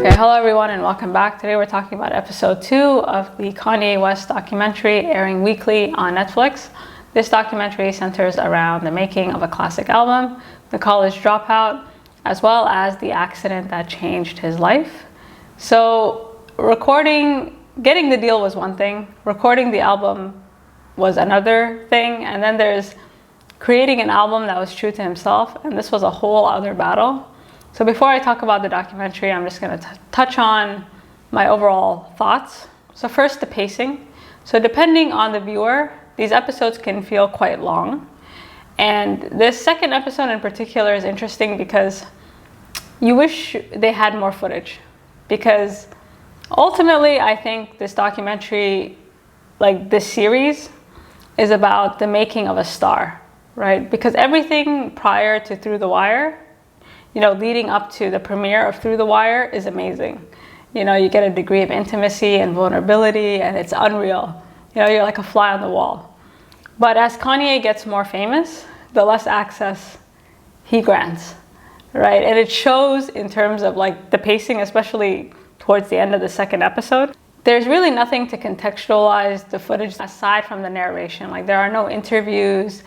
Okay, hello everyone and welcome back. Today we're talking about episode 2 of the Kanye West documentary airing weekly on Netflix. This documentary centers around the making of a classic album, The College Dropout, as well as the accident that changed his life. So getting the deal was one thing, recording the album was another thing, and then there's creating an album that was true to himself, and this was a whole other battle. So before I talk about the documentary, I'm just going to touch on my overall thoughts. So first, the pacing. So depending on the viewer, these episodes can feel quite long. And this second episode in particular is interesting because you wish they had more footage. Because ultimately, I think this documentary, like this series, is about the making of a star, right? Because everything prior to Through the Wire, leading up to the premiere of Through the Wire is amazing. You get a degree of intimacy and vulnerability, and it's unreal. You're like a fly on the wall. But as Kanye gets more famous, the less access he grants, right? And it shows in terms of like the pacing, especially towards the end of the second episode. There's really nothing to contextualize the footage aside from the narration. Like there are no interviews.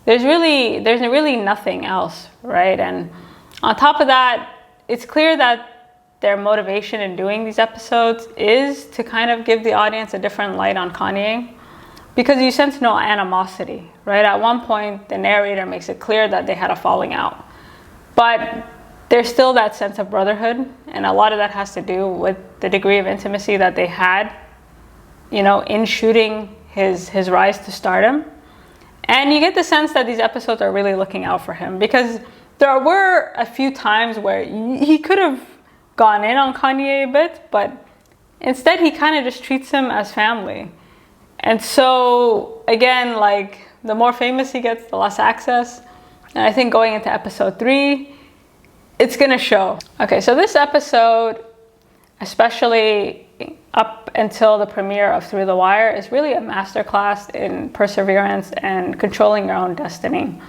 There's really nothing else, right? And on top of that, it's clear that their motivation in doing these episodes is to kind of give the audience a different light on Kanye, because you sense no animosity, right? At one point, the narrator makes it clear that they had a falling out, but there's still that sense of brotherhood, and a lot of that has to do with the degree of intimacy that they had, in shooting his rise to stardom. And you get the sense that these episodes are really looking out for him, because there were a few times where he could have gone in on Kanye a bit, but instead he kind of just treats him as family. And so again, like the more famous he gets, the less access. And I think going into episode 3, it's gonna show. Okay, so this episode, especially up until the premiere of Through the Wire, is really a masterclass in perseverance and controlling your own destiny.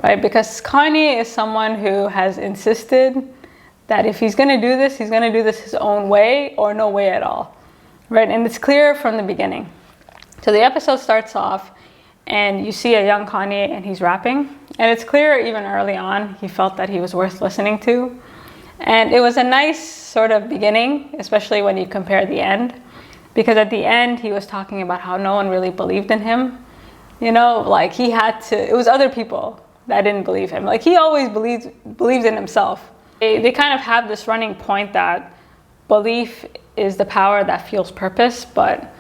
Right, because Kanye is someone who has insisted that if he's going to do this, he's going to do this his own way or no way at all. Right, and it's clear from the beginning. So the episode starts off and you see a young Kanye and he's rapping. And it's clear even early on he felt that he was worth listening to. And it was a nice sort of beginning, especially when you compare the end. Because at the end he was talking about how no one really believed in him. Like he had to, it was other people that didn't believe him. Like he always believes in himself. They kind of have this running point that belief is the power that fuels purpose, but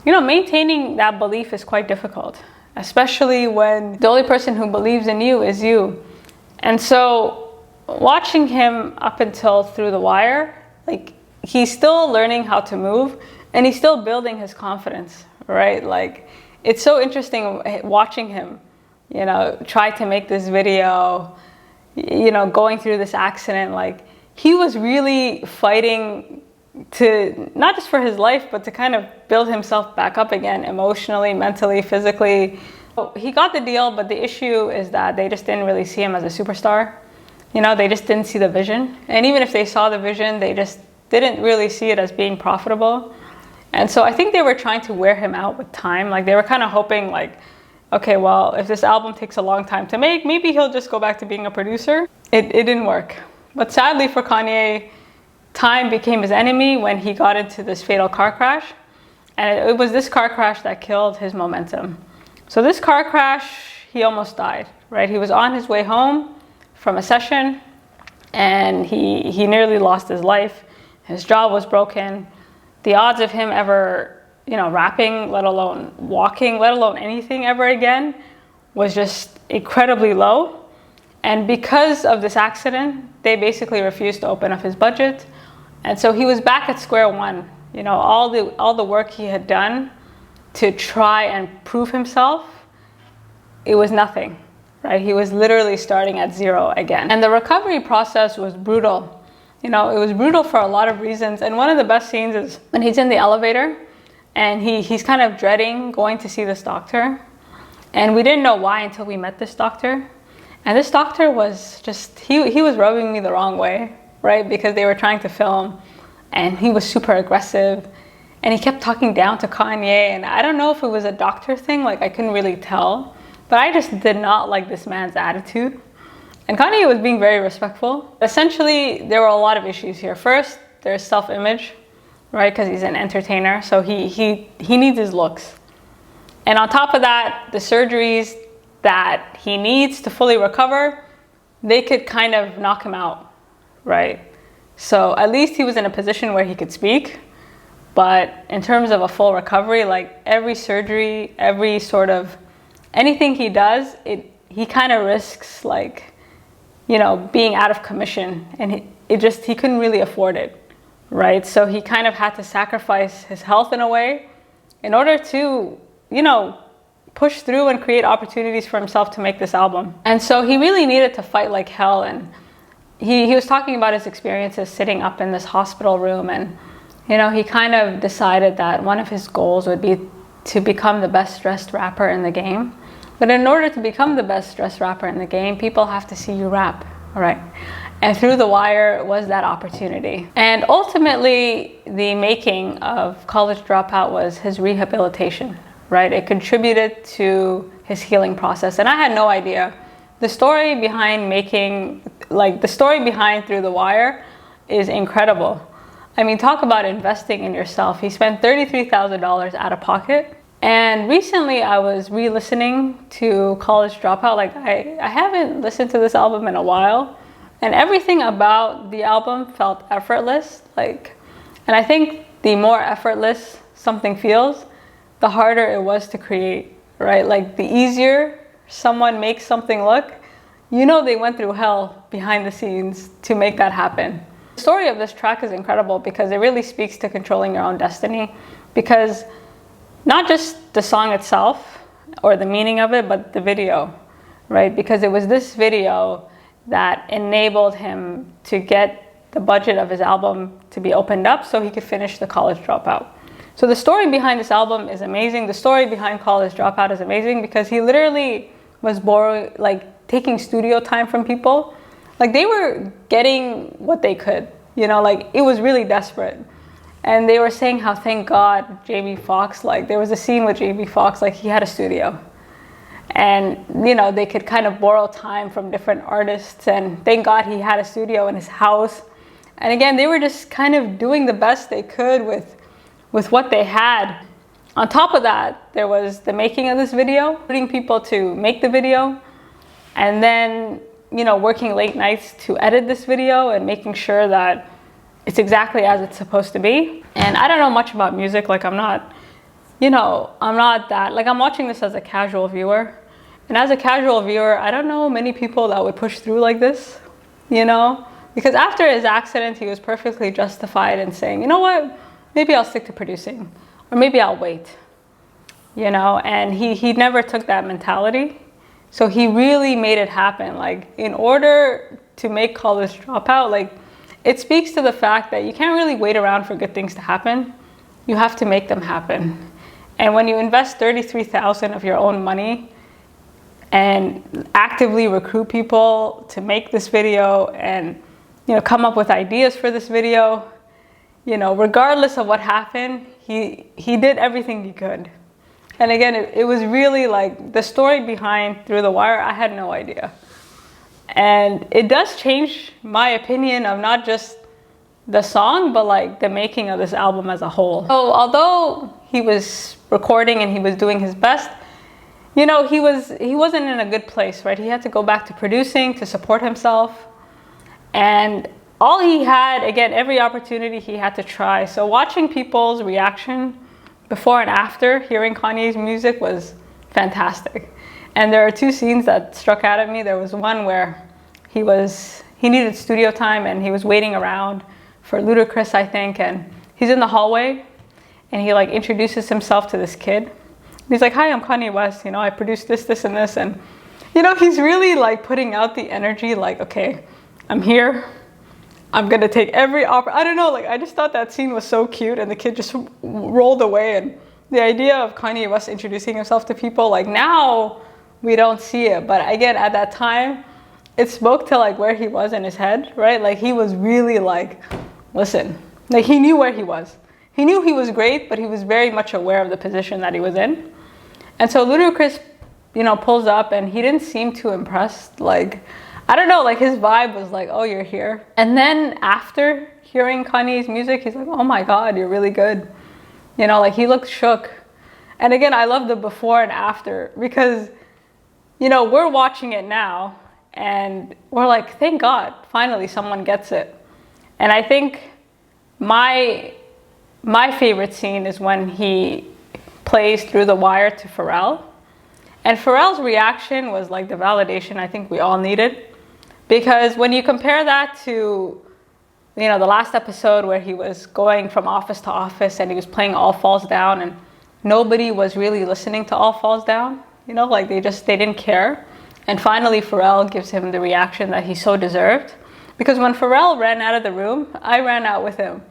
maintaining that belief is quite difficult, especially when the only person who believes in you is you. And so watching him up until Through the Wire, like he's still learning how to move and he's still building his confidence, right? Like it's so interesting watching him try to make this video, going through this accident. Like he was really fighting to, not just for his life, but to kind of build himself back up again, emotionally, mentally, physically. He got the deal, but the issue is that they just didn't really see him as a superstar. They just didn't see the vision. And even if they saw the vision, they just didn't really see it as being profitable. And so I think they were trying to wear him out with time. Like they were kind of hoping like, okay, well, if this album takes a long time to make, maybe he'll just go back to being a producer. It didn't work. But sadly for Kanye, time became his enemy when he got into this fatal car crash. And it was this car crash that killed his momentum. So this car crash, he almost died, right? He was on his way home from a session and he nearly lost his life. His jaw was broken. The odds of him ever rapping, let alone walking, let alone anything ever again, was just incredibly low. And because of this accident, they basically refused to open up his budget. And so he was back at square one. All the work he had done to try and prove himself, it was nothing, right? He was literally starting at zero again. And the recovery process was brutal. It was brutal for a lot of reasons. And one of the best scenes is when he's in the elevator and he's kind of dreading going to see this doctor. And we didn't know why until we met this doctor. And this doctor was just, he was rubbing me the wrong way, right? Because they were trying to film and he was super aggressive, and he kept talking down to Kanye. And I don't know if it was a doctor thing, like I couldn't really tell, but I just did not like this man's attitude. And Kanye was being very respectful. Essentially, there were a lot of issues here. First, there's self-image, right? Because he's an entertainer, so he needs his looks. And on top of that, the surgeries that he needs to fully recover, they could kind of knock him out, right? So at least he was in a position where he could speak. But in terms of a full recovery, like every surgery, every sort of anything he does, he kind of risks like, you know, being out of commission, and he couldn't really afford it, right? So he kind of had to sacrifice his health in a way in order to, you know, push through and create opportunities for himself to make this album. And so he really needed to fight like hell. And he was talking about his experiences sitting up in this hospital room, and, you know, he kind of decided that one of his goals would be to become the best dressed rapper in the game. But in order to become the best dressed rapper in the game, people have to see you rap, all right? And Through the Wire was that opportunity. And ultimately, the making of College Dropout was his rehabilitation, right? It contributed to his healing process. And I had no idea. The story behind Through the Wire is incredible. I mean, talk about investing in yourself. He spent $33,000 out of pocket. And recently I was re-listening to College Dropout. Like I haven't listened to this album in a while, and everything about the album felt effortless. And I think the more effortless something feels, the harder it was to create, right? Like the easier someone makes something look, you know, they went through hell behind the scenes to make that happen. The story of this track is incredible because it really speaks to controlling your own destiny, because not just the song itself or the meaning of it, but the video, right? Because it was this video that enabled him to get the budget of his album to be opened up so he could finish the College Dropout. So the story behind this album is amazing. The story behind College Dropout is amazing because he literally was taking studio time from people. Like they were getting what they could, you know, like it was really desperate. And they were saying how, thank God, Jamie Foxx, like there was a scene with Jamie Foxx, like he had a studio. And, you know, they could kind of borrow time from different artists, and thank God he had a studio in his house. And again, they were just kind of doing the best they could with what they had. On top of that, there was the making of this video, putting people to make the video, and then, you know, working late nights to edit this video and making sure that it's exactly as it's supposed to be. And I don't know much about music. Like I'm not that, like I'm watching this as a casual viewer. And as a casual viewer, I don't know many people that would push through like this, you know? Because after his accident, he was perfectly justified in saying, you know what, maybe I'll stick to producing, or maybe I'll wait, you know? And he never took that mentality. So he really made it happen. Like in order to make College Dropout, like it speaks to the fact that you can't really wait around for good things to happen. You have to make them happen. And when you invest $33,000 of your own money and actively recruit people to make this video and, you know, come up with ideas for this video, you know, regardless of what happened, he did everything he could. And again, it was really like the story behind Through the Wire, I had no idea. And it does change my opinion of not just the song, but like the making of this album as a whole. So although he was recording and he was doing his best, you know, he wasn't in a good place, right? He had to go back to producing to support himself. And all he had, again, every opportunity he had to try. So watching people's reaction before and after hearing Kanye's music was fantastic. And there are two scenes that struck out at me. There was one where he needed studio time and he was waiting around for Ludacris, I think, and he's in the hallway and he like introduces himself to this kid. He's like, hi, I'm Kanye West, you know, I produced this and this. And, you know, he's really like putting out the energy like, okay, I'm here. I'm gonna take every I don't know, like I just thought that scene was so cute, and the kid just rolled away. And the idea of Kanye West introducing himself to people, like now we don't see it, but again, at that time, it spoke to like where he was in his head, right? Like he was really like, listen, Like, he knew where he was. He knew he was great, but he was very much aware of the position that he was in. And so Ludacris, pulls up, and he didn't seem too impressed. Like, I don't know, like, his vibe was like, oh, you're here. And then after hearing Kanye's music, he's like, oh my God, you're really good. Like, he looked shook. And again, I love the before and after, because, we're watching it now and we're like, thank God, finally someone gets it. And I think my favorite scene is when he plays Through the Wire to Pharrell. And Pharrell's reaction was like the validation I think we all needed. Because when you compare that to, the last episode where he was going from office to office and he was playing All Falls Down and nobody was really listening to All Falls Down, like they didn't care. And finally Pharrell gives him the reaction that he so deserved. Because when Pharrell ran out of the room, I ran out with him.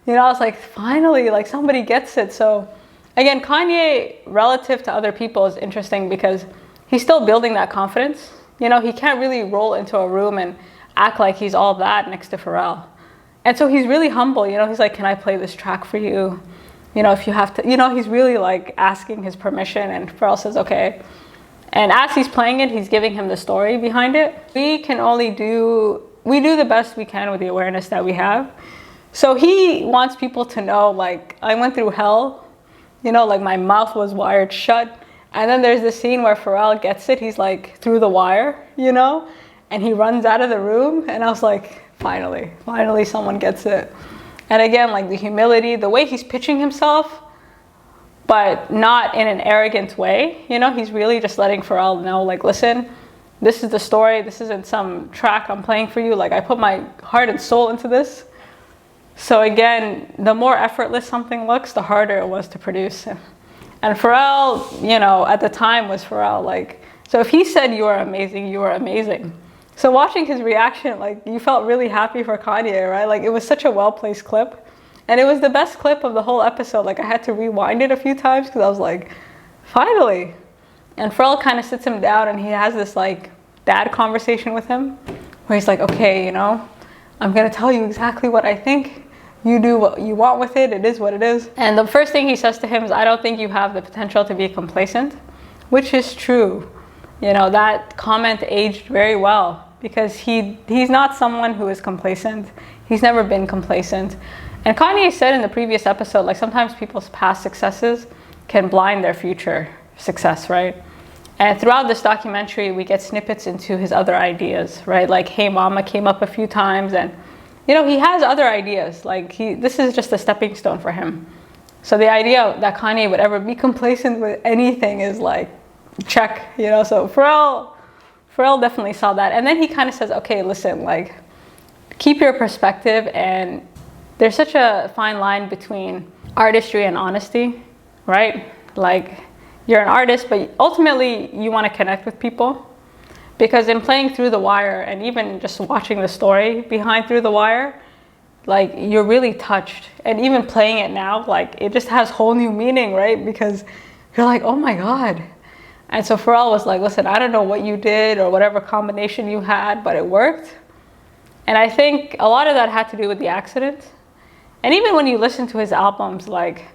I was like, finally, like, somebody gets it. So again, Kanye, relative to other people, is interesting because he's still building that confidence. He can't really roll into a room and act like he's all that next to Pharrell. And so he's really humble. He's like, can I play this track for you? If you have to, he's really like asking his permission, and Pharrell says, okay. And as he's playing it, he's giving him the story behind it. We do the best we can with the awareness that we have. So he wants people to know, like, I went through hell, like my mouth was wired shut. And then there's this scene where Pharrell gets it. He's like, through the wire, and he runs out of the room. And I was like, finally someone gets it. And again, like, the humility, the way he's pitching himself, but not in an arrogant way. He's really just letting Pharrell know, like, listen, this is the story. This isn't some track I'm playing for you. Like, I put my heart and soul into this. So again, the more effortless something looks, the harder it was to produce. And Pharrell, at the time was Pharrell. Like, so if he said you are amazing, you are amazing. So watching his reaction, like, you felt really happy for Kanye, right? Like, it was such a well-placed clip. And it was the best clip of the whole episode. Like, I had to rewind it a few times because I was like, finally. And Pharrell kind of sits him down and he has this like dad conversation with him where he's like, okay, I'm going to tell you exactly what I think. You do what you want with it. It is what it is. And the first thing he says to him is, I don't think you have the potential to be complacent, which is true. That comment aged very well because he's not someone who is complacent. He's never been complacent. And Kanye said in the previous episode, like, sometimes people's past successes can blind their future success, right? And throughout this documentary, we get snippets into his other ideas, right? Like, Hey Mama came up a few times, and he has other ideas. Like, this is just a stepping stone for him. So the idea that Kanye would ever be complacent with anything is like, check, So Pharrell definitely saw that. And then he kind of says, okay, listen, like, keep your perspective. And there's such a fine line between artistry and honesty, right? Like, you're an artist, but ultimately you want to connect with people. Because in playing Through the Wire, and even just watching the story behind Through the Wire, like, you're really touched. And even playing it now, like, it just has whole new meaning, right? Because you're like, oh my God. And so Pharrell was like, listen, I don't know what you did or whatever combination you had, but it worked. And I think a lot of that had to do with the accident. And even when you listen to his albums, like,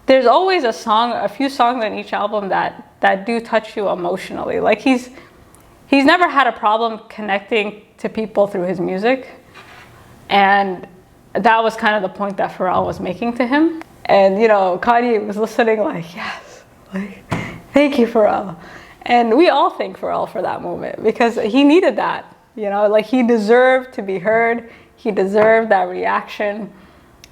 there's always a few songs on each album that do touch you emotionally. Like, he's never had a problem connecting to people through his music. And that was kind of the point that Pharrell was making to him. And, Kanye was listening like, yes, like, thank you, Pharrell. And we all thank Pharrell for that moment because he needed that, like, he deserved to be heard. He deserved that reaction.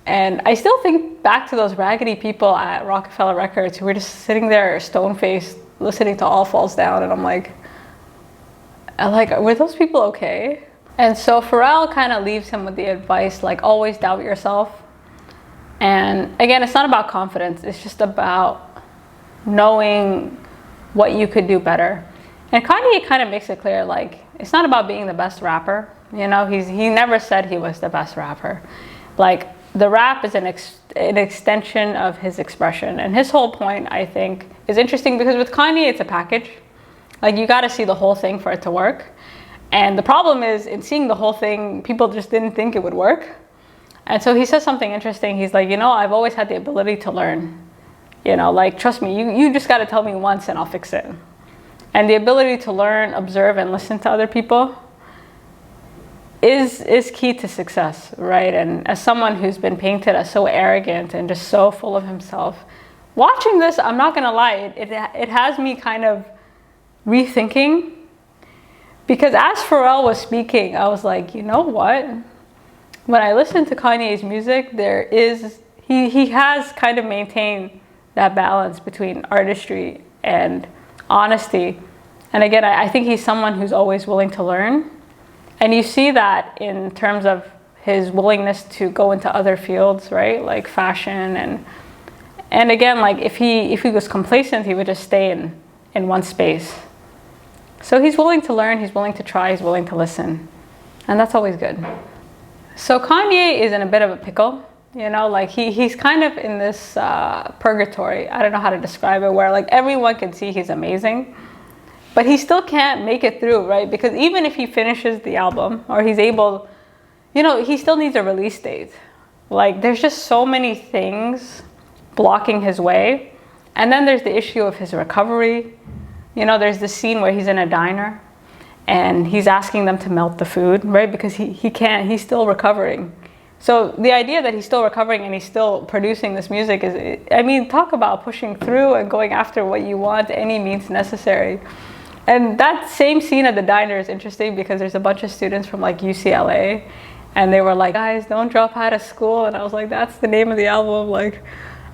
And I still think back to those raggedy people at Rockefeller Records who were just sitting there stone-faced listening to All Falls Down. And I'm like, were those people okay? And so Pharrell kind of leaves him with the advice, like, always doubt yourself. And again, it's not about confidence. It's just about knowing what you could do better. And Kanye kind of makes it clear, like, it's not about being the best rapper. He never said he was the best rapper. Like, the rap is an extension of his expression. And his whole point, I think, is interesting because with Kanye, it's a package. Like, you got to see the whole thing for it to work. And the problem is, in seeing the whole thing, people just didn't think it would work. And so he says something interesting. He's like, I've always had the ability to learn. Like, trust me, you just got to tell me once and I'll fix it. And the ability to learn, observe, and listen to other people is key to success, right? And as someone who's been painted as so arrogant and just so full of himself, watching this, I'm not gonna lie, it has me kind of rethinking. Because as Pharrell was speaking, I was like, you know what? When I listen to Kanye's music, he has kind of maintained that balance between artistry and honesty. And again, I think he's someone who's always willing to learn. And you see that in terms of his willingness to go into other fields, right? Like fashion and again, like if he was complacent, he would just stay in one space. So he's willing to learn, he's willing to try, he's willing to listen. And that's always good. So Kanye is in a bit of a pickle, like he's kind of in this purgatory. I don't know how to describe it, where like everyone can see he's amazing, but he still can't make it through, right? Because even if he finishes the album or he's able, he still needs a release date. Like there's just so many things blocking his way. And then there's the issue of his recovery. There's this scene where he's in a diner and he's asking them to melt the food, right? Because he can't, he's still recovering. So the idea that he's still recovering and he's still producing this music talk about pushing through and going after what you want, any means necessary. And that same scene at the diner is interesting because there's a bunch of students from like UCLA and they were like, guys, don't drop out of school. And I was like, that's the name of the album. Like,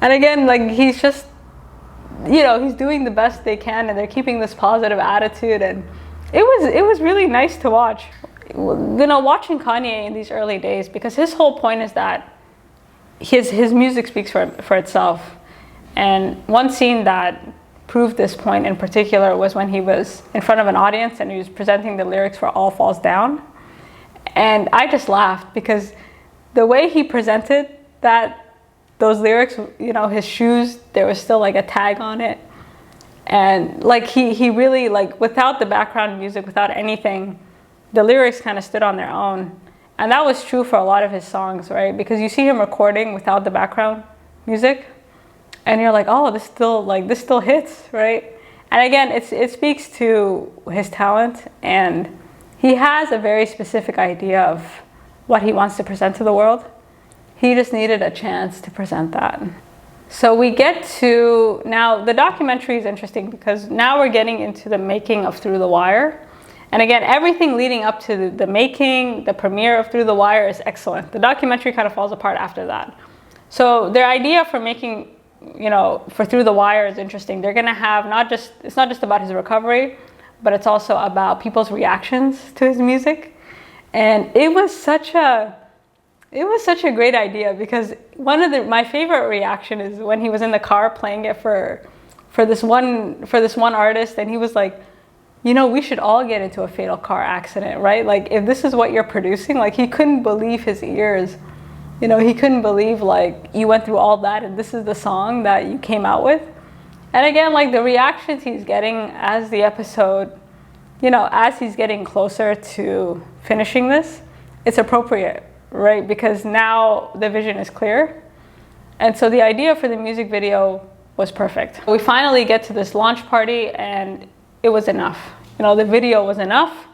and again, like he's just, he's doing the best they can and they're keeping this positive attitude. And it was really nice to watch. Watching Kanye in these early days, because his whole point is that his music speaks for itself. And one scene that proved this point in particular was when he was in front of an audience and he was presenting the lyrics for All Falls Down. And I just laughed because the way he presented those lyrics, his shoes, there was still like a tag on it. And like he really, like without the background music, without anything, the lyrics kind of stood on their own. And that was true for a lot of his songs, right? Because you see him recording without the background music and you're like, oh, this still hits, right? And again, it speaks to his talent, and he has a very specific idea of what he wants to present to the world. He just needed a chance to present that. So we get to, now the documentary is interesting because now we're getting into the making of Through the Wire. And again, everything leading up to the making, the premiere of Through the Wire is excellent. The documentary kind of falls apart after that. So their idea for making, for Through the Wire is interesting. They're gonna have it's not just about his recovery, but it's also about people's reactions to his music. And it was such a great idea because my favorite reaction is when he was in the car playing it for this one artist, and he was like, we should all get into a fatal car accident, right? Like if this is what you're producing, like he couldn't believe his ears. He couldn't believe like you went through all that and this is the song that you came out with. And again, like the reactions he's getting as the episode, as he's getting closer to finishing this, it's appropriate, right? Because now the vision is clear. And so the idea for the music video was perfect. We finally get to this launch party and it was enough. The video was enough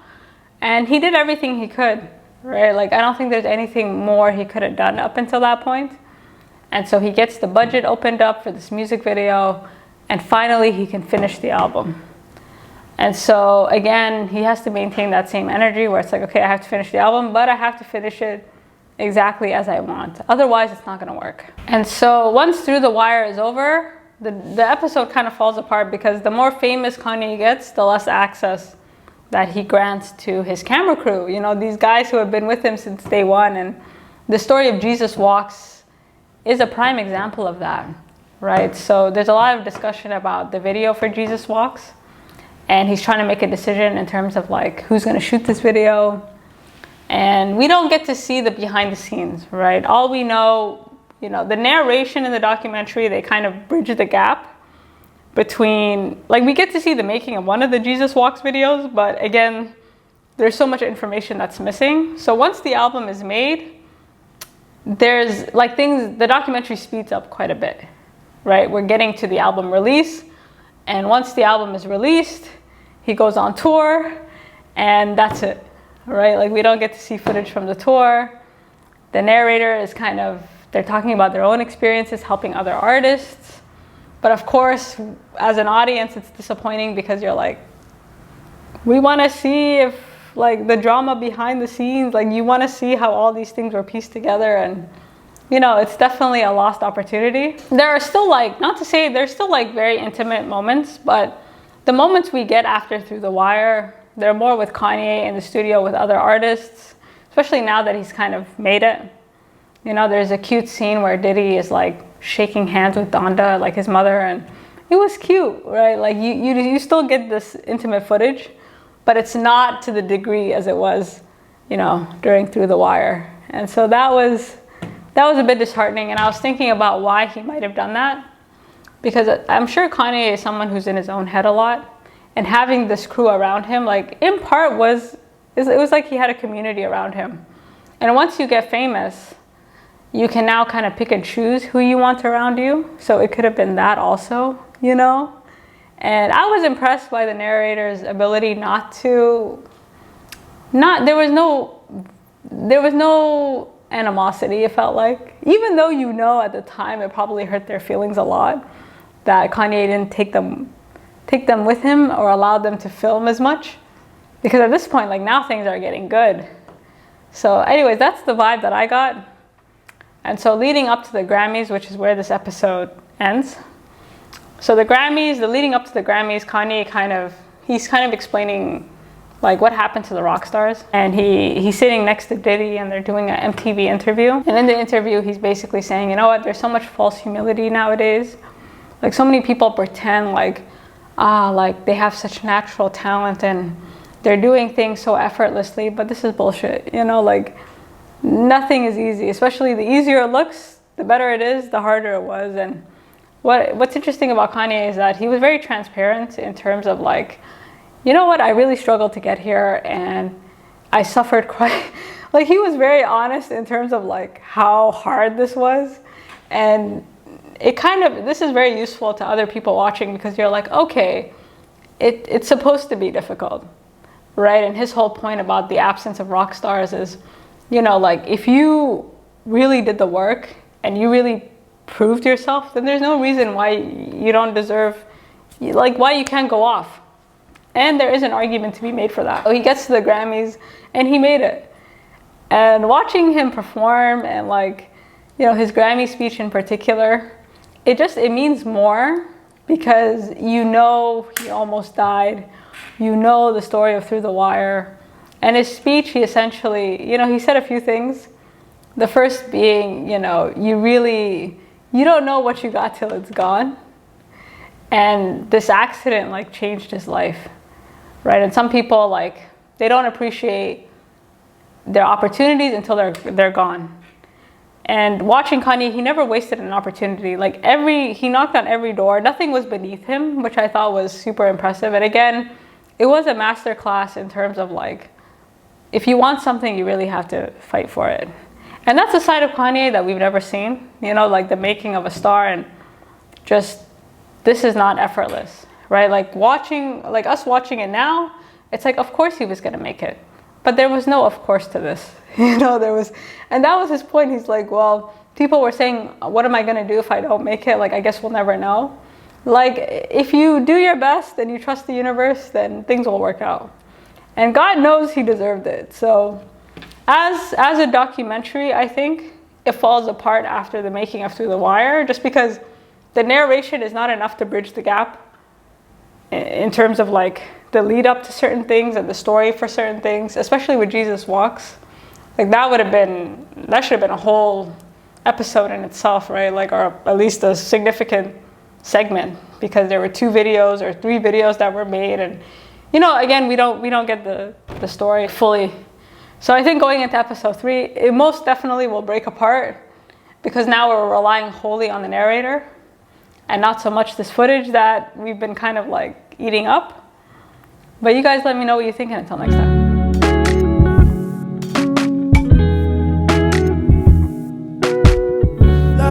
and he did everything he could, right? Like I don't think there's anything more he could have done up until that point. And so he gets the budget opened up for this music video and finally he can finish the album. And so again, he has to maintain that same energy where it's like, okay, I have to finish the album, but I have to finish it exactly as I want. Otherwise, it's not gonna work. And so once Through the Wire is over, the episode kind of falls apart because the more famous Kanye gets, the less access that he grants to his camera crew. These guys who have been with him since day one. And the story of Jesus Walks is a prime example of that, right? So there's a lot of discussion about the video for Jesus Walks. And he's trying to make a decision in terms of like, who's gonna shoot this video? And we don't get to see the behind the scenes, right? All we know, the narration in the documentary, they kind of bridge the gap between, like we get to see the making of one of the Jesus Walks videos, but again, there's so much information that's missing. So once the album is made, there's like things, the documentary speeds up quite a bit, right? We're getting to the album release, and once the album is released, he goes on tour, and that's it, right? Like we don't get to see footage from the tour. The narrator is kind of, they're talking about their own experiences, helping other artists. But of course, as an audience, it's disappointing because you're like, we want to see if like the drama behind the scenes, like you want to see how all these things were pieced together, and you know, it's definitely a lost opportunity. There are still like, not to say there's still like very intimate moments, but the moments we get after Through the Wire, they're more with Kanye in the studio with other artists, especially now that he's kind of made it. You know, there's a cute scene where Diddy is like shaking hands with Donda, like his mother, and it was cute, right? Like you still get this intimate footage, but it's not to the degree as it was, you know, during Through the Wire. And so that was a bit disheartening. And I was thinking about why he might have done that, because I'm sure Kanye is someone who's in his own head a lot, and having this crew around him, like in part it was like he had a community around him. And once you get famous, you can now kind of pick and choose who you want around you. So it could have been that also, you know? And I was impressed by the narrator's ability there was no animosity, it felt like. Even though you know at the time it probably hurt their feelings a lot that Kanye didn't take them with him or allow them to film as much. Because at this point, like now things are getting good. So anyways, that's the vibe that I got. And so leading up to the Grammys, which is where this episode ends. So the leading up to the Grammys, Kanye he's kind of explaining like what happened to the rock stars. And he's sitting next to Diddy and they're doing an MTV interview. And in the interview, he's basically saying, you know what, there's so much false humility nowadays. Like so many people pretend like they have such natural talent and they're doing things so effortlessly, but this is bullshit. You know, like nothing is easy, especially the easier it looks, the better it is, the harder it was. And what's interesting about Kanye is that he was very transparent in terms of like, you know what, I really struggled to get here and I suffered quite, like he was very honest in terms of like how hard this was. And this is very useful to other people watching because you're like, okay, it's supposed to be difficult, right? And his whole point about the absence of rock stars is, you know, like if you really did the work and you really proved yourself, then there's no reason why you don't deserve, like why you can't go off. And there is an argument to be made for that. He gets to the Grammys and he made it. And watching him perform and like, you know, his Grammy speech in particular, it means more because you know he almost died. You know the story of Through the Wire. And his speech, he essentially, you know, he said a few things. The first being, you know, you don't know what you got till it's gone. And this accident like changed his life, right? And some people like, they don't appreciate their opportunities until they're gone. And watching Kanye, he never wasted an opportunity. Like he knocked on every door. Nothing was beneath him, which I thought was super impressive. And again, it was a masterclass in terms of like, if you want something, you really have to fight for it. And that's a side of Kanye that we've never seen, you know, like the making of a star, and just, this is not effortless, right? Like us watching it now, it's like, of course he was gonna make it. But there was no of course to this, you know, and that was his point. He's like, well, people were saying, what am I gonna do if I don't make it? Like, I guess we'll never know. Like, if you do your best and you trust the universe, then things will work out. And God knows he deserved it. So as a documentary, I think it falls apart after the making of Through the Wire, just because the narration is not enough to bridge the gap in terms of like the lead up to certain things and the story for certain things, especially with Jesus Walks. Like that should have been a whole episode in itself, right? Like, or at least a significant segment, because there were 2 videos or 3 videos that were made, and you know, again, we don't get the story fully. So I think going into episode 3, it most definitely will break apart, because now we're relying wholly on the narrator and not so much this footage that we've been kind of like eating up. But you guys let me know what you think, and until next time.